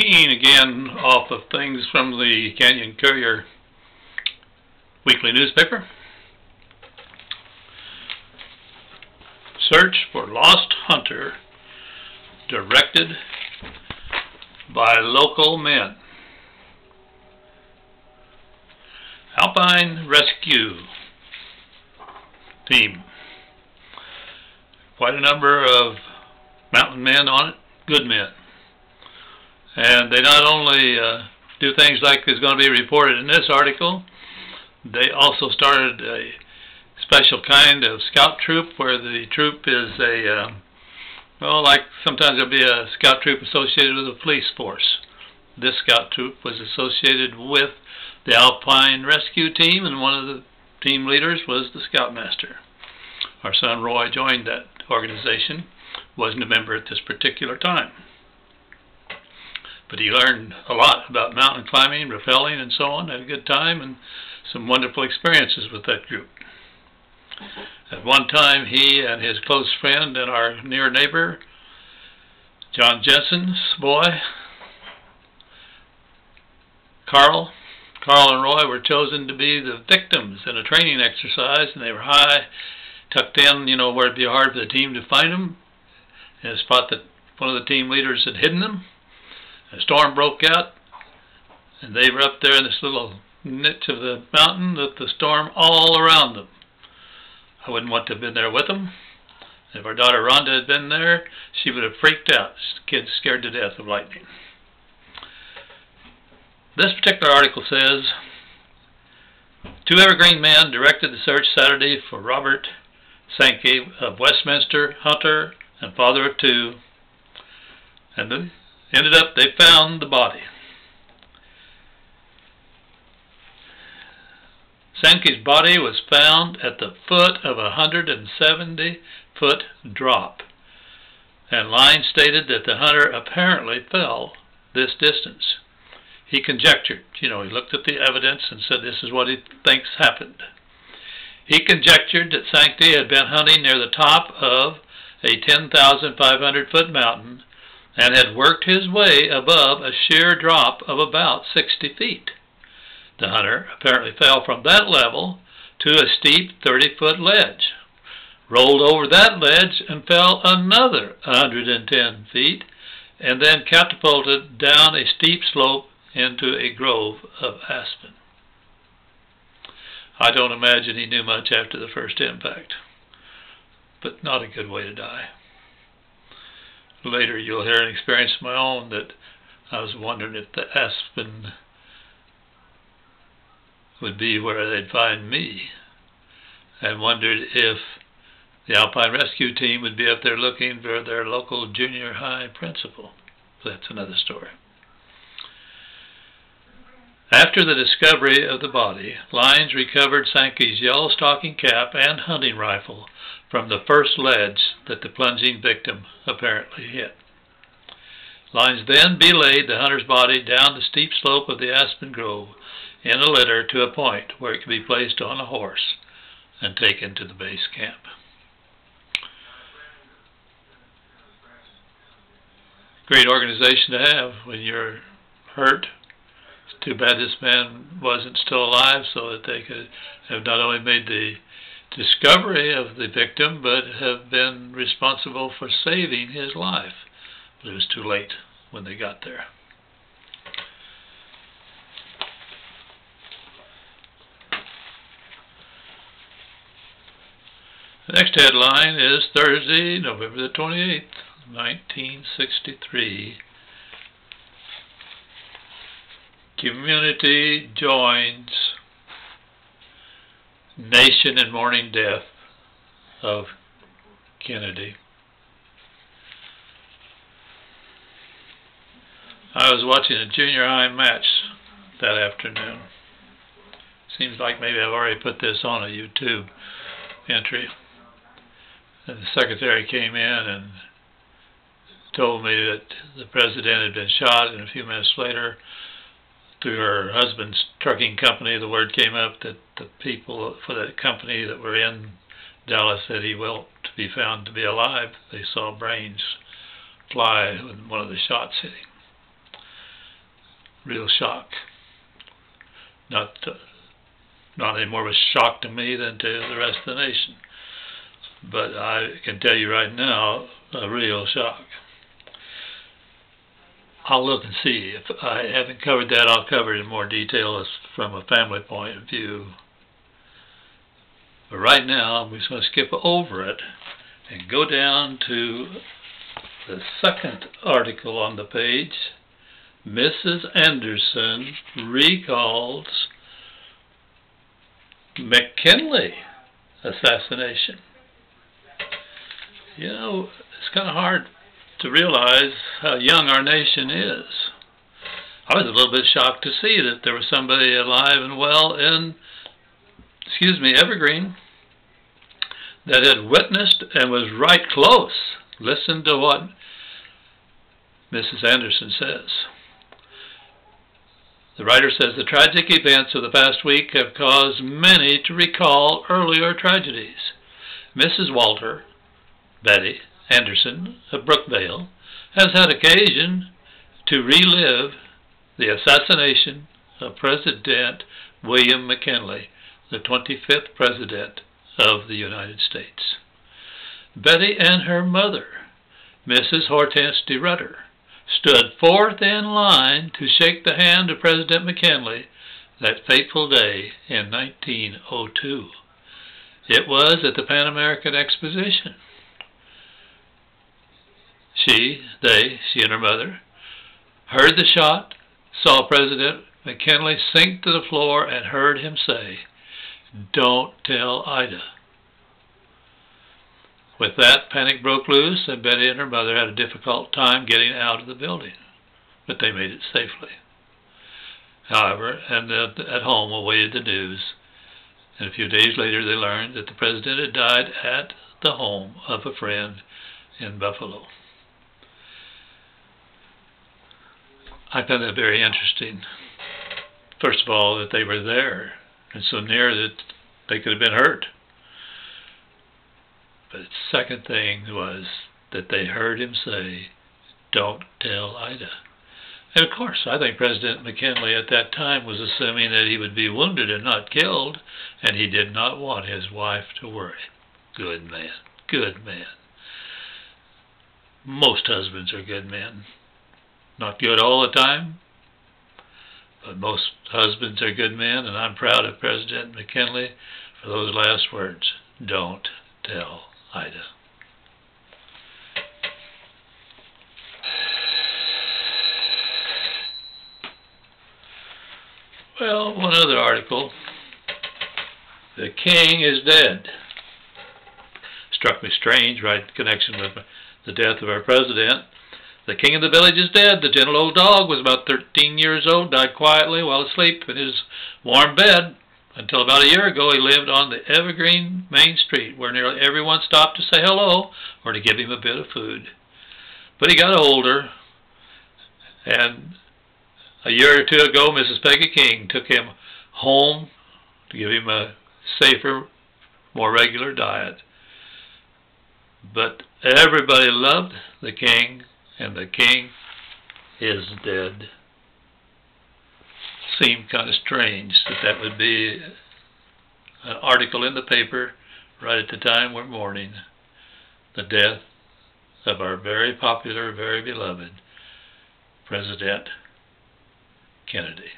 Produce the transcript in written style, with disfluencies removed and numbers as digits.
Keying again off of things from the Canyon Courier weekly newspaper. Search for lost hunter directed by local men. ALPINE rescue team. Quite a number of mountain men on it, good men. And they not only do things like is going to be reported in this article, they also started a special kind of scout troop where the troop is a, well, like sometimes there'll be a scout troop associated with a police force. This scout troop was associated with the ALPINE rescue team, and one of the team leaders was the scoutmaster. Our son Roy joined that organization, wasn't a member at this particular time. But he learned a lot about mountain climbing, rappelling, and so on, had a good time, and some wonderful experiences with that group. At one time, he and his close friend and our near neighbor, John Jensen's boy, Carl and Roy were chosen to be the victims in a training exercise, and they were high, tucked in, you know, where it'd be hard for the team to find them, in a spot that one of the team leaders had hidden them. A storm broke out, and they were up there in this little niche of the mountain with the storm all around them. I wouldn't want to have been there with them. If our daughter Rhonda had been there, she would have freaked out. The kid's scared to death of lightning. This particular article says, 2 Evergreen men directed the search Saturday for Robert Sankey of Westminster, hunter and father of 2, and then ended up they found the body. Sankey's body was found at the foot of a 170-foot drop, and Line stated that the hunter apparently fell this distance. He conjectured, you know, he looked at the evidence and said this is what he thinks happened. He conjectured that Sankey had been hunting near the top of a 10,500-foot mountain and had worked his way above a sheer drop of about 60 feet. The hunter apparently fell from that level to a steep 30-foot ledge, rolled over that ledge and fell another 110 feet, and then catapulted down a steep slope into a grove of aspen. I don't imagine he knew much after the first impact, but not a good way to die. Later you'll hear an experience of my own that I was wondering if the aspen would be where they'd find me, and wondered if the ALPINE rescue team would be up there looking for their local junior high principal. That's another story. After the discovery of the body, Lines recovered Sankey's yellow stocking cap and hunting rifle from the first ledge that the plunging victim apparently hit. Lines then belayed the hunter's body down the steep slope of the aspen grove in a litter to a point where it could be placed on a horse and taken to the base camp. Great organization to have when you're hurt. It's too bad this man wasn't still alive so that they could have not only made the discovery of the victim but have been responsible for saving his life. But it was too late when they got there. The next headline is Thursday, November the 28th, 1963. Community joins nation in mourning death of Kennedy. I was watching a junior high match that afternoon. Seems like maybe I've already put this on a YouTube entry. And the secretary came in and told me that the president had been shot, and a few minutes later, through her husband's trucking company, the word came up that the people for that company that were in Dallas said he will to be found to be alive. They saw brains fly when one of the shots hit him. real shock. Not any more of a shock to me than to the rest of the nation. But I can tell you right now, a real shock. I'll look and see. If I haven't covered that, I'll cover it in more detail from a family point of view. But right now, I'm just going to skip over it and go down to the second article on the page. Mrs. Anderson recalls McKinley assassination. You know, it's kind of hard to realize how young our nation is. I was a little bit shocked to see that there was somebody alive and well in, Evergreen, that had witnessed and was right close. Listen to what Mrs. Anderson says. The writer says, the tragic events of the past week have caused many to recall earlier tragedies. Mrs. Walter, Betty Anderson of Brookvale, has had occasion to relive the assassination of President William McKinley, the 25th President of the United States. Betty and her mother, Mrs. Hortense de Rudder, stood fourth in line to shake the hand of President McKinley that fateful day in 1902. It was at the Pan American Exposition. She and her mother, heard the shot, saw President McKinley sink to the floor, and heard him say, "Don't tell Ida." With that, panic broke loose, and Betty and her mother had a difficult time getting out of the building, but they made it safely. However, and at home awaited the news, and a few days later they learned that the president had died at the home of a friend in Buffalo. I found that very interesting. First of all, that they were there and so near that they could have been hurt. But the second thing was that they heard him say, "Don't tell Ida." And of course, I think President McKinley at that time was assuming that he would be wounded and not killed, and he did not want his wife to worry. Good man. Good man. Most husbands are good men. Not good all the time, but most husbands are good men, and I'm proud of President McKinley for those last words. Don't tell Ida. Well, one other article. The king is dead. Struck me strange, right in connection with the death of our president. The king of the village is dead. The gentle old dog was about 13 years old, died quietly while asleep in his warm bed. Until about a year ago, he lived on the Evergreen Main Street, where nearly everyone stopped to say hello or to give him a bit of food. But he got older, and a year or two ago, Mrs. Peggy King took him home to give him a safer, more regular diet. But everybody loved the king, and the king is dead. Seemed kind of strange that would be an article in the paper right at the time we're mourning the death of our very popular, very beloved President Kennedy.